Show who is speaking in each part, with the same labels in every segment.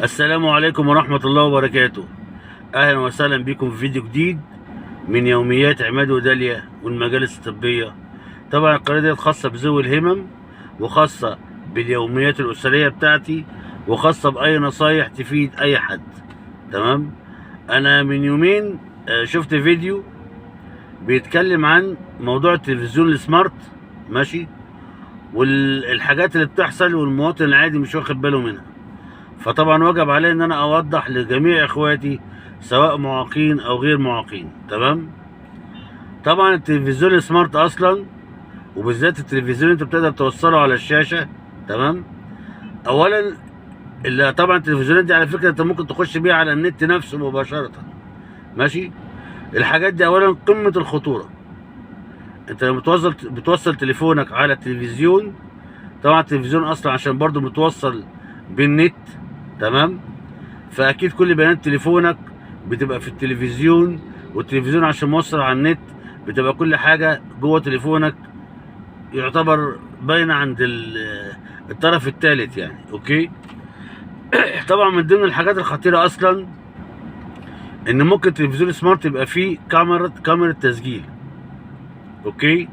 Speaker 1: السلام عليكم ورحمة الله وبركاته. أهلا وسهلا بكم في فيديو جديد من يوميات عماد وداليا والمجالس الطبية. طبعا القناة دي خاصة بذوي الهمم، وخاصة باليوميات الأسرية بتاعتي، وخاصة بأي نصايح تفيد أي حد. تمام. أنا من يومين شفت فيديو بيتكلم عن موضوع التلفزيون السمارت، ماشي، والحاجات اللي بتحصل والمواطن العادي مش واخد باله منها. فطبعا وجب علي ان انا اوضح لجميع اخواتي سواء معاقين او غير معاقين. تمام. طبعا التلفزيون السمارت اصلا، وبالذات التلفزيون انت بتقدر توصله على الشاشه. تمام. اولا اللي طبعا التلفزيونات دي على فكره انت ممكن تخش بيها على النت نفسه مباشره، ماشي. الحاجات دي اولا قمه الخطوره. انت لما بتوصل تليفونك على التلفزيون، طبعا التلفزيون اصلا عشان برضو متوصل بالنت، تمام، فاكيد كل بيانات تليفونك بتبقى في التلفزيون، والتلفزيون عشان موصل على النت بتبقى كل حاجه جوه تليفونك يعتبر باينه عند الطرف الثالث يعني. اوكي. طبعا من ضمن الحاجات الخطيره اصلا ان ممكن التلفزيون سمارت يبقى فيه كاميرا تسجيل. اوكي.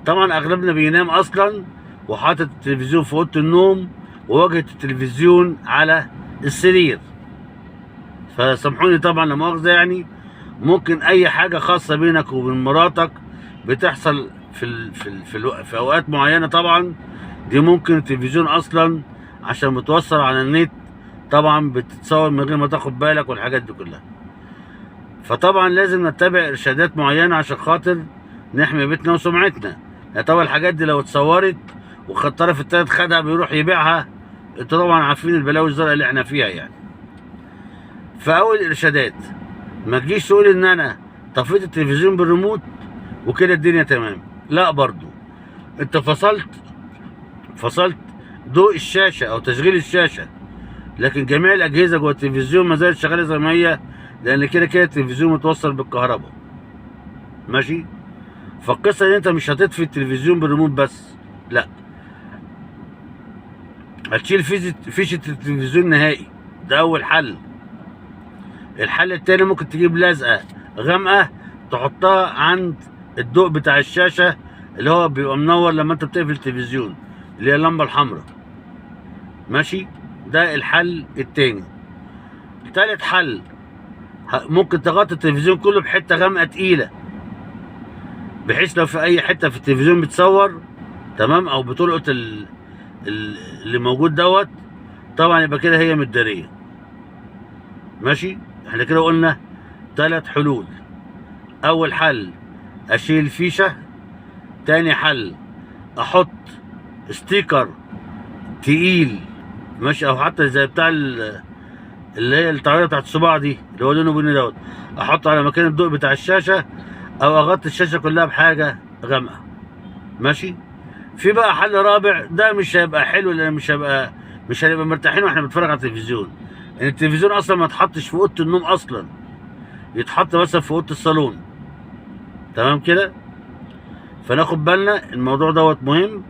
Speaker 1: طبعا اغلبنا بينام اصلا وحاطط التلفزيون في اوضه النوم وواجهه التلفزيون على السرير، فسامحوني طبعا لا مؤاخذه، يعني ممكن اي حاجه خاصه بينك وبين مراتك بتحصل في اوقات معينه. طبعا دي ممكن التلفزيون اصلا عشان متوصل على النت طبعا بتتصور من غير ما تاخد بالك والحاجات دي كلها. فطبعا لازم نتبع ارشادات معينه عشان خاطر نحمي بيتنا وسمعتنا. يعني طبعا الحاجات دي لو اتصورت والطرف التالت خدها بيروح يبيعها، انتوا طبعا عارفين البلاوي الزرقاء اللي احنا فيها يعني. فاول ارشادات، ما تجيش تقول ان انا طفيت التلفزيون بالريموت وكده الدنيا تمام. لا، برضو انت فصلت ضوء الشاشه او تشغيل الشاشه، لكن جميع الاجهزه جوه التلفزيون ما زالت شغاله زي ما هي، لان كده التلفزيون متوصل بالكهرباء، ماشي. فالقصه ان انت مش هتطفي التلفزيون بالريموت بس، لا، هتشيل فيشه التلفزيون نهائي. ده اول حل. الحل التاني ممكن تجيب لزقه غامقه تحطها عند الضوء بتاع الشاشه اللي هو بيبقى منور لما انت بتقفل التلفزيون، اللي هي اللمبه الحمراء، ماشي. ده الحل التاني. تالت حل، ممكن تغطي التلفزيون كله بحته غامقه تقيله، بحيث لو في اي حته في التلفزيون بتصور، تمام، او بتلقط اللي موجود دوت، طبعا يبقى كده هي متداريه، ماشي. احنا كده قلنا 3 حلول. اول حل اشيل فيشه، تاني حل احط ستيكر تقيل، ماشي، او حتى زي بتاع اللي هي التعويضه بتاعت الصباع دي اللي هو لونه بني دوت، احطه على مكان الضوء بتاع الشاشه، او اغطي الشاشه كلها بحاجه غامقه، ماشي. في بقى حل رابع، ده مش هيبقى حلو لان مش هنبقى مرتاحين واحنا بنتفرج على التلفزيون. ان التلفزيون اصلا ما يتحطش في اوضه النوم اصلا، يتحط مثلا في اوضه الصالون، تمام كده. فناخد بالنا الموضوع دوت مهم.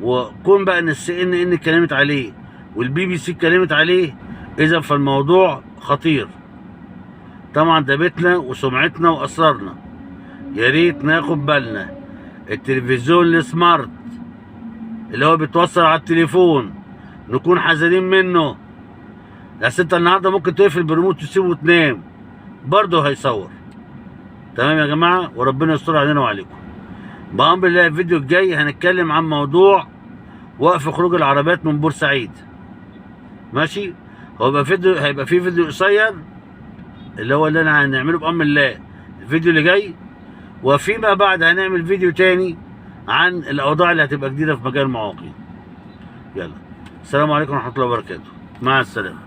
Speaker 1: وكون بقى ان الCNN اتكلمت عليه والBBC اتكلمت عليه، اذا فالموضوع خطير. طبعا ده بيتنا وسمعتنا واسرارنا، يا ريت ناخد بالنا. التلفزيون السمارت اللي هو بيتوصل على التليفون نكون حذرين منه، لأن انت النهارده ممكن تقفل بالريموت وتسيبه وتنام برضه هيصور. تمام يا جماعه، وربنا يستر علينا وعليكم. بأمر الله الفيديو الجاي هنتكلم عن موضوع وقف خروج العربيات من بورسعيد، ماشي. هيبقى فيه فيديو قصير اللي هو اللي انا هنعمله بأمر الله الفيديو اللي جاي، وفيما بعد هنعمل فيديو تاني عن الاوضاع اللي هتبقى جديده في مجال المعاقين. يلا، السلام عليكم ورحمه الله وبركاته، مع السلامه.